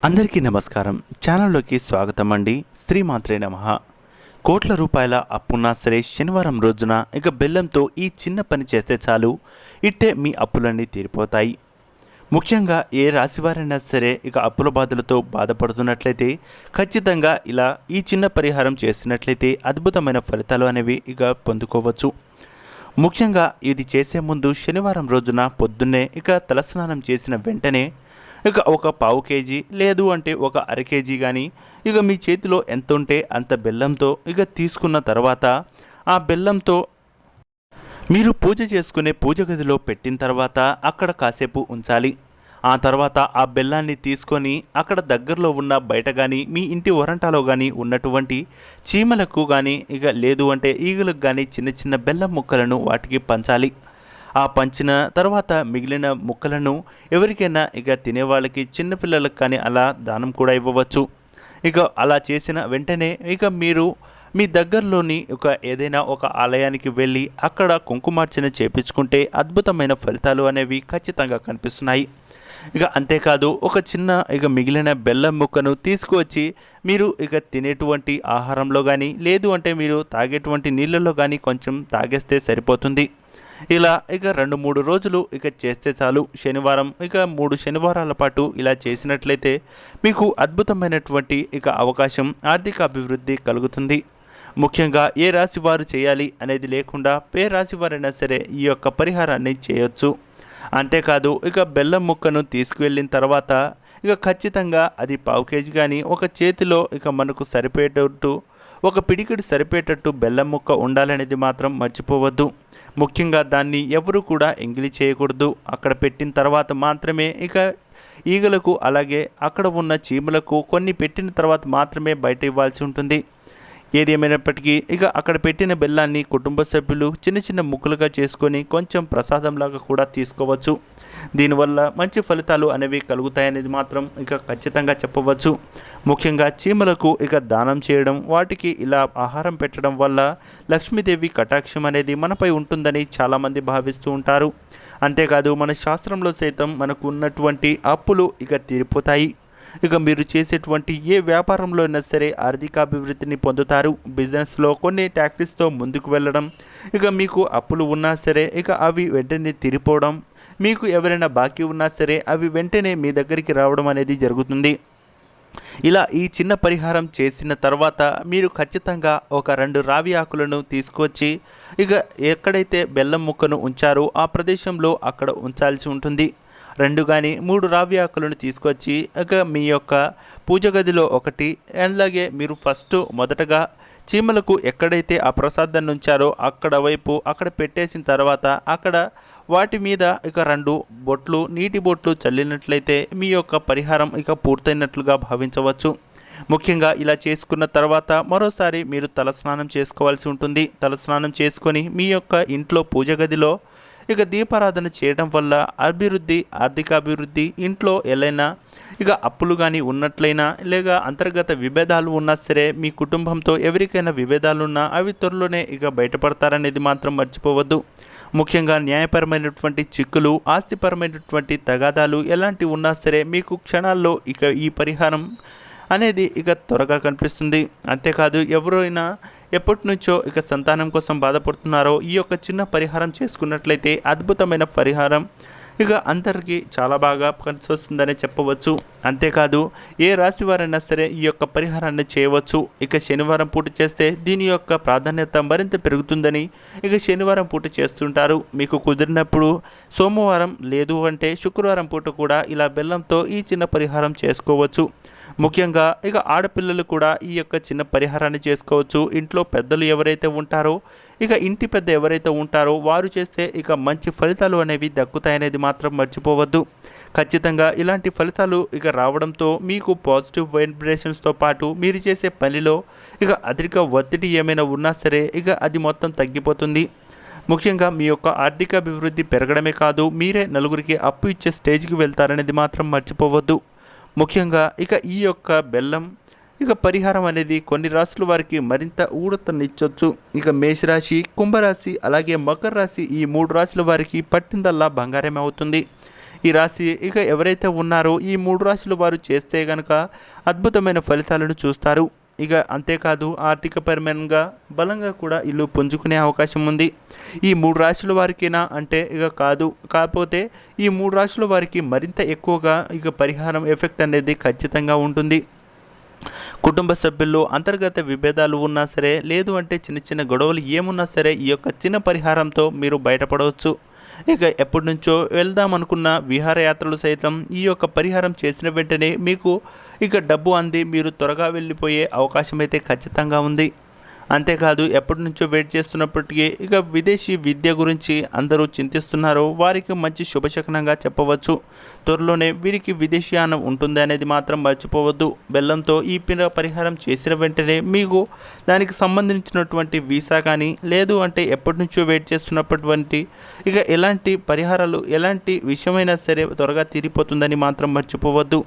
అందరికీ నమస్కారం. ఛానల్లోకి స్వాగతం అండి. శ్రీమాత్రే నమః. కోట్ల రూపాయల అప్పున్నా సరే శనివారం రోజున ఇక బెల్లంతో ఈ చిన్న పని చేస్తే చాలు, ఇట్టే మీ అప్పులన్నీ తీరిపోతాయి. ముఖ్యంగా ఏ రాశివారైనా సరే ఇక అప్పుల బాధలతో బాధపడుతున్నట్లయితే ఖచ్చితంగా ఇలా ఈ చిన్న పరిహారం చేసినట్లయితే అద్భుతమైన ఫలితాలు అనేవి ఇక పొందుకోవచ్చు. ముఖ్యంగా ఇది చేసే ముందు శనివారం రోజున పొద్దున్నే ఇక తలస్నానం చేసిన వెంటనే ఇక ఒక పావు కేజీ లేదు అంటే ఒక అర కేజీ కానీ ఇక మీ చేతిలో ఎంత ఉంటే అంత బెల్లంతో ఇక తీసుకున్న తర్వాత ఆ బెల్లంతో మీరు పూజ చేసుకునే పూజ గదిలో పెట్టిన తర్వాత అక్కడ కాసేపు ఉంచాలి. ఆ తర్వాత ఆ బెల్లాన్ని తీసుకొని అక్కడ దగ్గరలో ఉన్న బయట కానీ మీ ఇంటి వరంటాలో కానీ ఉన్నటువంటి చీమలకు కానీ ఇక లేదు అంటే ఈగలకు కానీ చిన్న చిన్న బెల్లం ముక్కలను వాటికి పంచాలి. ఆ పంచిన తర్వాత మిగిలిన ముక్కలను ఎవరికైనా ఇక తినేవాళ్ళకి చిన్నపిల్లలకు కానీ అలా దానం కూడా ఇవ్వవచ్చు. ఇక అలా చేసిన వెంటనే ఇక మీరు మీ దగ్గరలోని ఏదైనా ఒక ఆలయానికి వెళ్ళి అక్కడ కుంకుమార్చన చేపించుకుంటే అద్భుతమైన ఫలితాలు అనేవి ఖచ్చితంగా కనిపిస్తున్నాయి. ఇక అంతేకాదు ఒక చిన్న ఇక మిగిలిన బెల్లం ముక్కను తీసుకువచ్చి మీరు ఇక తినేటువంటి ఆహారంలో కానీ లేదు అంటే మీరు తాగేటువంటి నీళ్ళల్లో కానీ కొంచెం తాగేస్తే సరిపోతుంది. ఇలా ఇక 2-3 రోజులు ఇక చేస్తే చాలు. శనివారం ఇక 3 శనివారాల పాటు ఇలా చేసినట్లయితే మీకు అద్భుతమైనటువంటి ఇక అవకాశం, ఆర్థిక అభివృద్ధి కలుగుతుంది. ముఖ్యంగా ఏ రాశి వారు చేయాలి అనేది లేకుండా ఏ రాశి వారైనా సరే ఈ యొక్క పరిహారాన్ని చేయొచ్చు. అంతేకాదు ఇక బెల్లం ముక్కను తీసుకువెళ్ళిన తర్వాత ఇక ఖచ్చితంగా అది పావు కేజీ కానీ ఒక చేతిలో ఇక మనకు సరిపోయేటట్టు ఒక పిడికిడి సరిపోయేటట్టు బెల్లం ముక్క ఉండాలనేది మాత్రం మర్చిపోవద్దు. ముఖ్యంగా దాన్ని ఎవరు కూడా ఎంగిలి చేయకూడదు. అక్కడ పెట్టిన తర్వాత మాత్రమే ఇక ఈగలకు అలాగే అక్కడ ఉన్న చీమలకు కొన్ని పెట్టిన తర్వాత మాత్రమే బయట ఇవ్వాల్సి ఉంటుంది. ఏది ఏమైనప్పటికీ ఇక అక్కడ పెట్టిన బెల్లాన్ని కుటుంబ సభ్యులు చిన్న చిన్న ముక్కలుగా చేసుకొని కొంచెం ప్రసాదంలాగా కూడా తీసుకోవచ్చు. దీనివల్ల మంచి ఫలితాలు అనేవి కలుగుతాయనేది మాత్రం ఇక ఖచ్చితంగా చెప్పవచ్చు. ముఖ్యంగా చీమలకు ఇక దానం చేయడం, వాటికి ఇలా ఆహారం పెట్టడం వల్ల లక్ష్మీదేవి కటాక్షం అనేది మనపై ఉంటుందని చాలామంది భావిస్తూ ఉంటారు. అంతేకాదు మన శాస్త్రంలో సైతం మనకు ఉన్నటువంటి అప్పులు ఇక తీరిపోతాయి. ఇక మీరు చేసేటువంటి ఏ వ్యాపారంలో అయినా సరే ఆర్థికాభివృద్ధిని పొందుతారు. బిజినెస్లో కొన్ని టాక్టిక్స్తో ముందుకు వెళ్ళడం, ఇక మీకు అప్పులు ఉన్నా సరే ఇక అవి వెంటనే తీరిపోవడం, మీకు ఎవరైనా బాకీ ఉన్నా సరే అవి వెంటనే మీ దగ్గరికి రావడం అనేది జరుగుతుంది. ఇలా ఈ చిన్న పరిహారం చేసిన తర్వాత మీరు ఖచ్చితంగా ఒక 2 రావి ఆకులను తీసుకొచ్చి ఇక ఎక్కడైతే బెల్లం ముక్కను ఉంచారో ఆ ప్రదేశంలో అక్కడ ఉంచాల్సి ఉంటుంది. 2 కానీ 3 రావి ఆకులను తీసుకొచ్చి ఇక మీ యొక్క పూజ గదిలో ఒకటి, అలాగే మీరు మొదటగా చీమలకు ఎక్కడైతే ఆ ప్రసాదాన్ని ఉంచారో అక్కడ వైపు అక్కడ పెట్టేసిన తర్వాత అక్కడ వాటి మీద ఇక 2 బొట్లు నీటి బొట్లు చల్లినట్లయితే మీ యొక్క పరిహారం ఇక పూర్తయినట్లుగా భావించవచ్చు. ముఖ్యంగా ఇలా చేసుకున్న తర్వాత మరోసారి మీరు తలస్నానం చేసుకోవాల్సి ఉంటుంది. తలస్నానం చేసుకొని మీ యొక్క ఇంట్లో పూజ గదిలో ఇక దీపారాధన చేయడం వల్ల ఆర్థిక అభివృద్ధి, ఇంట్లో ఎలైనా ఇక అప్పులు కానీ ఉన్నట్లయినా లేక అంతర్గత విభేదాలు ఉన్నా సరే మీ కుటుంబంతో ఎవరికైనా విభేదాలున్నా అవి త్వరలోనే ఇక బయటపడతారనేది మాత్రం మర్చిపోవద్దు. ముఖ్యంగా న్యాయపరమైనటువంటి చిక్కులు, ఆస్తిపరమైనటువంటి తగాదాలు ఎలాంటివి ఉన్నా సరే మీకు క్షణాల్లో ఇక ఈ పరిహారం అనేది ఇక త్వరగా కనిపిస్తుంది. అంతేకాదు ఎవరైనా ఎప్పటి నుంచో ఇక సంతానం కోసం బాధపడుతున్నారో ఈ యొక్క చిన్న పరిహారం చేసుకున్నట్లయితే అద్భుతమైన పరిహారం ఇక అందరికీ చాలా బాగా కలిసి వస్తుందనే చెప్పవచ్చు. అంతేకాదు ఏ రాశి వారైనా సరే ఈ యొక్క పరిహారాన్ని చేయవచ్చు. ఇక శనివారం పూట చేస్తే దీని యొక్క ప్రాధాన్యత మరింత పెరుగుతుందని ఇక శనివారం పూట చేస్తుంటారు. మీకు కుదిరినప్పుడు సోమవారం లేదు అంటే శుక్రవారం పూట కూడా ఇలా బెల్లంతో ఈ చిన్న పరిహారం చేసుకోవచ్చు. ముఖ్యంగా ఇక ఆడపిల్లలు కూడా ఈ యొక్క చిన్న పరిహారాన్ని చేసుకోవచ్చు. ఇంట్లో పెద్దలు ఎవరైతే ఉంటారో ఇక ఇంటి పెద్ద ఎవరైతే ఉంటారో వారు చేస్తే ఇక మంచి ఫలితాలు అనేవి దక్కుతాయనేది మాత్రం మర్చిపోవద్దు. ఖచ్చితంగా ఇలాంటి ఫలితాలు ఇక రావడంతో మీకు పాజిటివ్ వైబ్రేషన్స్తో పాటు మీరు చేసే పనిలో ఇక అధిక ఒత్తిడి ఏమైనా ఉన్నా సరే ఇక అది మొత్తం తగ్గిపోతుంది. ముఖ్యంగా మీ యొక్క ఆర్థిక అభివృద్ధి పెరగడమే కాదు, మీరే నలుగురికి అప్పు ఇచ్చే స్టేజ్కి వెళ్తారనేది మాత్రం మర్చిపోవద్దు. ముఖ్యంగా ఇక ఈ యొక్క బెల్లం ఇక పరిహారం అనేది కొన్ని రాశుల వారికి మరింత ఊరతనిచ్చొచ్చు. ఇక మేషరాశి, కుంభరాశి అలాగే మకర రాశి ఈ 3 రాశుల వారికి పట్టిందల్లా బంగారమే అవుతుంది. ఈ రాశి ఇక ఎవరైతే ఉన్నారో ఈ 3 రాశుల వారు చేస్తే గనక అద్భుతమైన ఫలితాలను చూస్తారు. ఇక అంతేకాదు ఆర్థికపరమైన బలంగా కూడా ఇల్లు పుంజుకునే అవకాశం ఉంది. ఈ 3 రాశుల వారికేనా అంటే ఇక కాదు. కాకపోతే ఈ 3 రాశుల వారికి మరింత ఎక్కువగా ఇక పరిహారం ఎఫెక్ట్ అనేది ఖచ్చితంగా ఉంటుంది. కుటుంబ సభ్యుల్లో అంతర్గత విభేదాలు ఉన్నా సరే, లేదు అంటే చిన్న చిన్న గొడవలు ఏమున్నా సరే ఈ యొక్క చిన్న పరిహారంతో మీరు బయటపడవచ్చు. ఇక ఎప్పటి నుంచో వెళ్దామనుకున్న విహారయాత్రలు సైతం ఈ యొక్క పరిహారం చేసిన వెంటనే మీకు ఇక డబ్బు అంది మీరు త్వరగా వెళ్ళిపోయే అవకాశం అయితే ఖచ్చితంగా ఉంది. అంతేకాదు ఎప్పటి నుంచో వెయిట్ చేస్తున్నప్పటికీ ఇక విదేశీ విద్య గురించి అందరూ చింతిస్తున్నారో వారికి మంచి శుభశకనంగా చెప్పవచ్చు. త్వరలోనే వీరికి విదేశీయానం ఉంటుంది అనేది మాత్రం మర్చిపోవద్దు. బెల్లంతో ఈ పరిహారం చేసిన వెంటనే మీకు దానికి సంబంధించినటువంటి వీసా కానీ, లేదు అంటే ఎప్పటి నుంచో వెయిట్ చేస్తున్నటువంటి ఇక ఎలాంటి పరిహారాలు ఎలాంటి విషయమైనా సరే త్వరగా తీరిపోతుందని మాత్రం మర్చిపోవద్దు.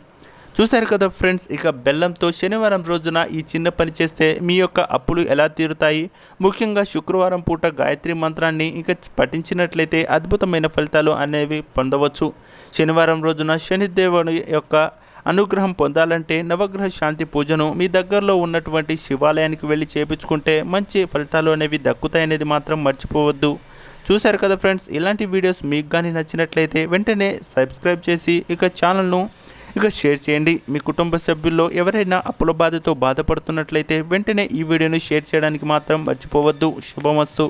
చూశారు కదా ఫ్రెండ్స్, ఇక బెల్లంతో శనివారం రోజున ఈ చిన్న పని చేస్తే మీ యొక్క అప్పులు ఎలా తీరుతాయి. ముఖ్యంగా శుక్రవారం పూట గాయత్రి మంత్రాన్ని ఇక పఠించినట్లయితే అద్భుతమైన ఫలితాలు అనేవి పొందవచ్చు. శనివారం రోజున శనిదేవుని యొక్క అనుగ్రహం పొందాలంటే నవగ్రహ శాంతి పూజను మీ దగ్గరలో ఉన్నటువంటి శివాలయానికి వెళ్ళి చేపించుకుంటే మంచి ఫలితాలు అనేవి దక్కుతాయనేది మాత్రం మర్చిపోవద్దు. చూశారు కదా ఫ్రెండ్స్, ఇలాంటి వీడియోస్ మీకు కానీ నచ్చినట్లయితే వెంటనే సబ్స్క్రైబ్ చేసి ఇక ఛానల్ను ఇక షేర్ చేయండి. మీ కుటుంబ సభ్యుల్లో ఎవరైనా అప్పుల బాధతో బాధపడుతున్నట్లయితే వెంటనే ఈ వీడియోని షేర్ చేయడానికి మాత్రం మర్చిపోవద్దు. శుభమస్తు.